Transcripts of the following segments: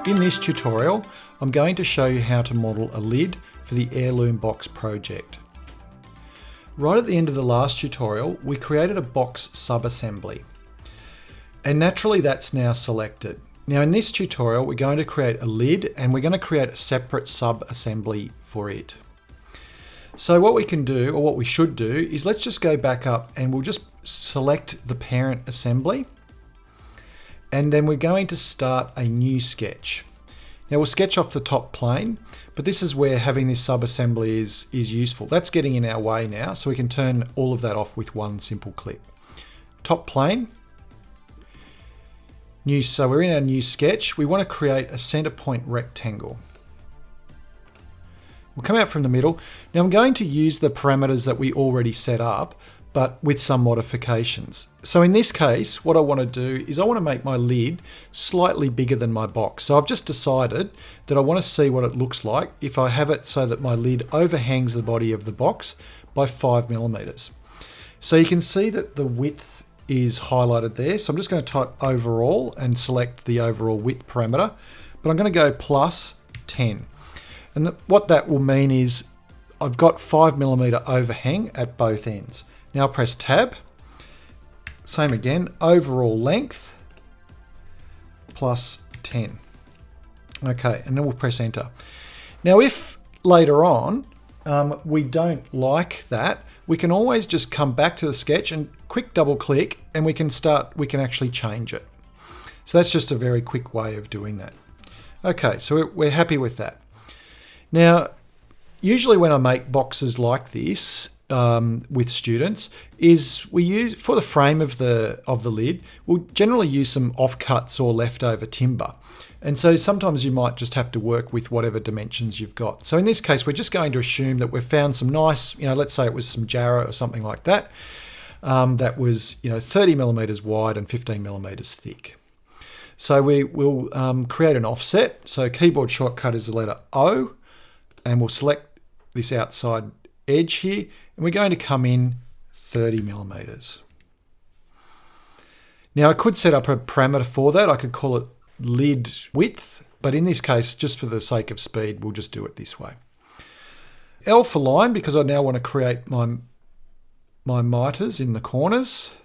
In this tutorial, I'm going to show you how to model a lid for the Heirloom box project. Right at the end of the last tutorial, we created a box sub-assembly. And naturally that's now selected. Now in this tutorial, we're going to create a lid and we're going to create a separate sub-assembly for it. So what we can do, or what we should do, is let's just go back up and we'll just select the parent assembly. And then we're going to start a new sketch. Now we'll sketch off the top plane, but this is where having this sub-assembly is useful. That's getting in our way now, so we can turn all of that off with one simple click. Top plane. New, so we're in our new sketch. We want to create a center point rectangle. We'll come out from the middle. Now I'm going to use the parameters that we already set up, but with some modifications. So in this case, what I want to do is I want to make my lid slightly bigger than my box. So I've just decided that I want to see what it looks like if I have it so that my lid overhangs the body of the box by 5mm. So you can see that the width is highlighted there. So I'm just going to type overall and select the overall width parameter, but I'm going to go plus 10. And what that will mean is I've got 5mm overhang at both ends. Now press tab, same again, overall length, plus 10. Okay, and then we'll press enter. Now if later on we don't like that, we can always just come back to the sketch and quick double click and we can actually change it. So that's just a very quick way of doing that. Okay, so we're happy with that. Now, usually when I make boxes like this, with students, is we use, for the frame of the lid, we'll generally use some offcuts or leftover timber. And so sometimes you might just have to work with whatever dimensions you've got. So in this case, we're just going to assume that we've found some nice, let's say it was some jarrah or something like that, that was 30mm wide and 15mm thick. So we will create an offset. So keyboard shortcut is the letter O, and we'll select this outside edge here, and we're going to come in 30mm. Now I could set up a parameter for that. I could call it lid width, but in this case, just for the sake of speed, we'll just do it this way. L for line, because I now want to create my miters in the corners.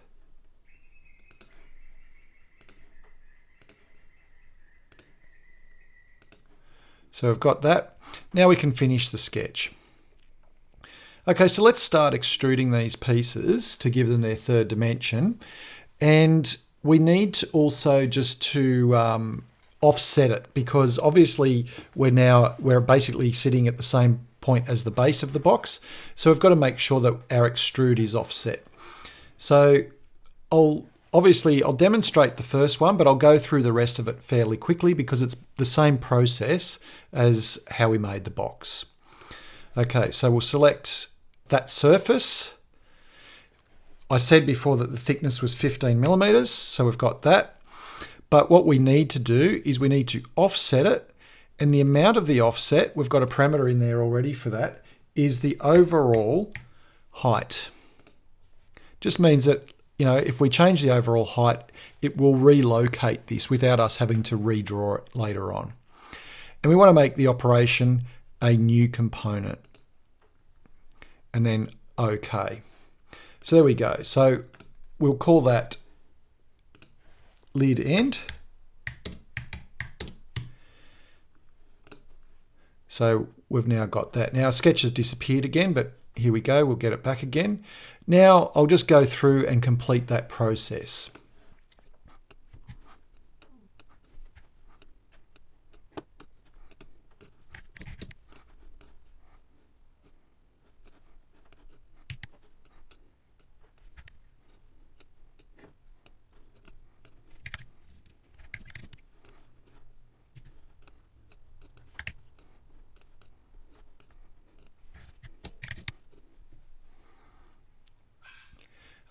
So I've got that. Now we can finish the sketch. Okay, so let's start extruding these pieces to give them their third dimension. And we need to also just to offset it, because obviously we're basically sitting at the same point as the base of the box. So we've got to make sure that our extrude is offset. So I'll demonstrate the first one, but I'll go through the rest of it fairly quickly because it's the same process as how we made the box. Okay, so we'll select that surface. I said before that the thickness was 15mm, so we've got that. But what we need to do is we need to offset it, and the amount of the offset, we've got a parameter in there already for that, is the overall height. Just means that, if we change the overall height, it will relocate this without us having to redraw it later on. And we want to make the operation a new component. And then OK. So there we go. So we'll call that lid end. So we've now got that. Now our sketch has disappeared again, but here we go. We'll get it back again. Now I'll just go through and complete that process.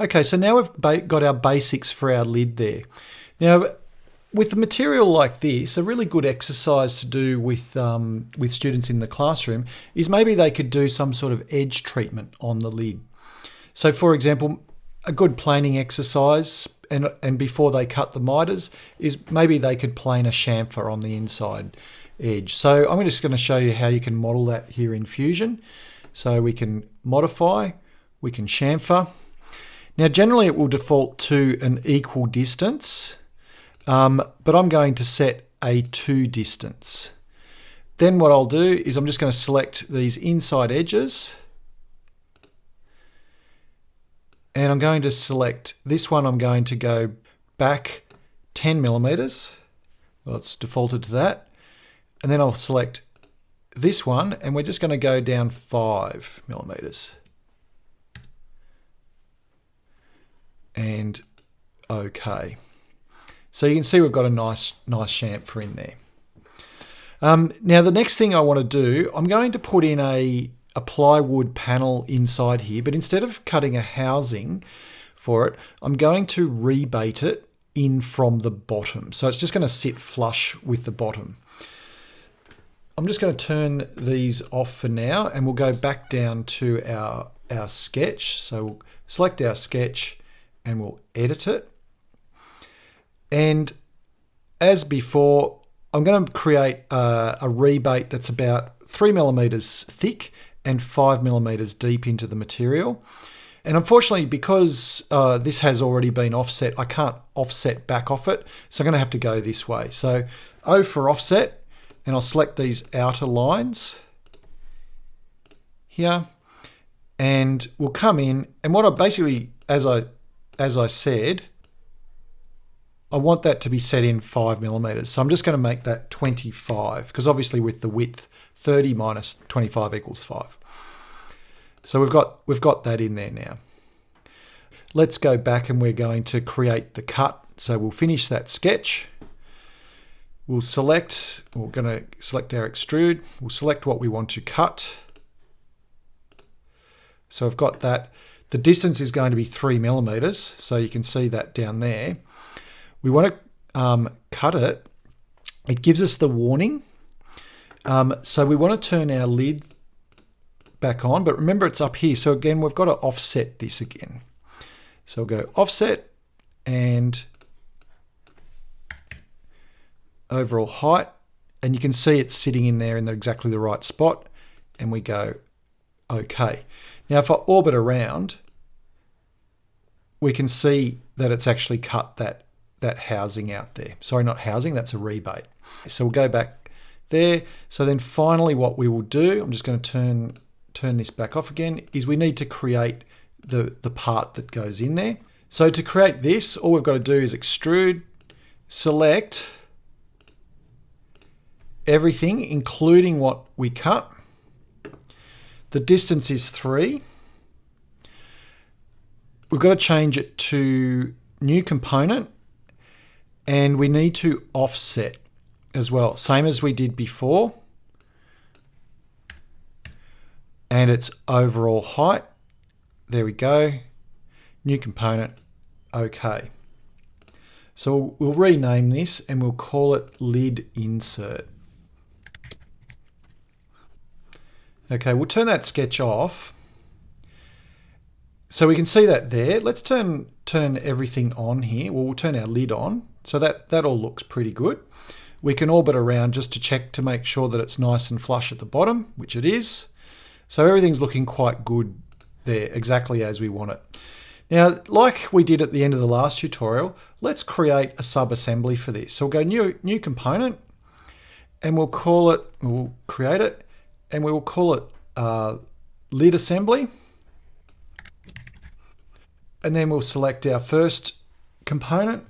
Okay, so now we've got our basics for our lid there. Now, with a material like this, a really good exercise to do with students in the classroom is maybe they could do some sort of edge treatment on the lid. So for example, a good planing exercise, and before they cut the miters, is maybe they could plane a chamfer on the inside edge. So I'm just going to show you how you can model that here in Fusion. So we can modify, we can chamfer. Now generally it will default to an equal distance, but I'm going to set a 2 distance. Then what I'll do is I'm just going to select these inside edges, and I'm going to select this one. I'm going to go back 10 millimeters. Well, it's defaulted to that. And then I'll select this one, and we're just going to go down 5 millimeters. And okay. So you can see we've got a nice chamfer in there. Now the next thing I want to do, I'm going to put in a plywood panel inside here, but instead of cutting a housing for it, I'm going to rebate it in from the bottom. So it's just going to sit flush with the bottom. I'm just going to turn these off for now, and we'll go back down to our sketch. So we'll select our sketch and we'll edit it. And as before, I'm going to create a rebate that's about 3 millimeters thick and 5 millimeters deep into the material. And unfortunately, because this has already been offset, I can't offset back off it. So I'm going to have to go this way. So O for offset, and I'll select these outer lines here, and we'll come in, and what I basically, as I said, I want that to be set in 5 millimeters. So I'm just going to make that 25, because obviously with the width, 30 minus 25 equals 5. So we've got that in there now. Let's go back, and we're going to create the cut. So we'll finish that sketch. We're going to select our extrude. We'll select what we want to cut. So I've got that. The distance is going to be 3 millimeters. So you can see that down there. We want to cut it. It gives us the warning. So we want to turn our lid back on, but remember it's up here. So again, we've got to offset this again. So we'll go offset and overall height, and you can see it's sitting in there in exactly the right spot, and we go okay. Now if I orbit around, we can see that it's actually cut that housing out there. Sorry, not housing, that's a rebate. So we'll go back there. So then finally what we will do, I'm just going to turn this back off again, is we need to create the part that goes in there. So to create this, all we've got to do is extrude, select everything, including what we cut. The distance is 3. We've got to change it to new component, and we need to offset as well, same as we did before. And it's overall height. There we go. New component. Okay. So we'll rename this, and we'll call it lid insert. Okay, we'll turn that sketch off. So we can see that there. Let's turn everything on here. We'll turn our lid on. So that all looks pretty good. We can orbit around just to check to make sure that it's nice and flush at the bottom, which it is. So everything's looking quite good there, exactly as we want it. Now, like we did at the end of the last tutorial, let's create a sub-assembly for this. So we'll go new component, and we'll create it, and we will call it lid assembly. And then we'll select our first component,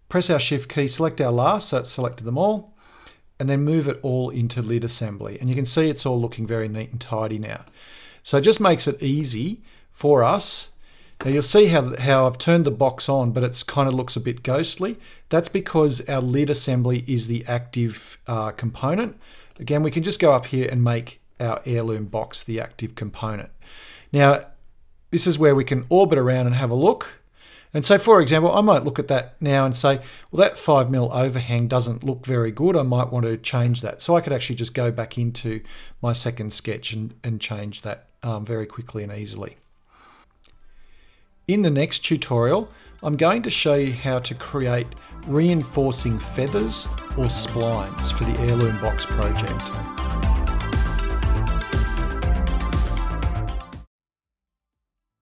press our shift key, select our last, so it's selected them all, and then move it all into lid assembly. And you can see it's all looking very neat and tidy now. So it just makes it easy for us. Now you'll see how I've turned the box on, but it's kind of looks a bit ghostly. That's because our lid assembly is the active component. Again, we can just go up here and make our Heirloom box the active component. Now, this is where we can orbit around and have a look. And so, for example, I might look at that now and say, well, that 5mm overhang doesn't look very good. I might want to change that. So I could actually just go back into my second sketch and change that very quickly and easily. In the next tutorial, I'm going to show you how to create reinforcing feathers or splines for the Heirloom box project.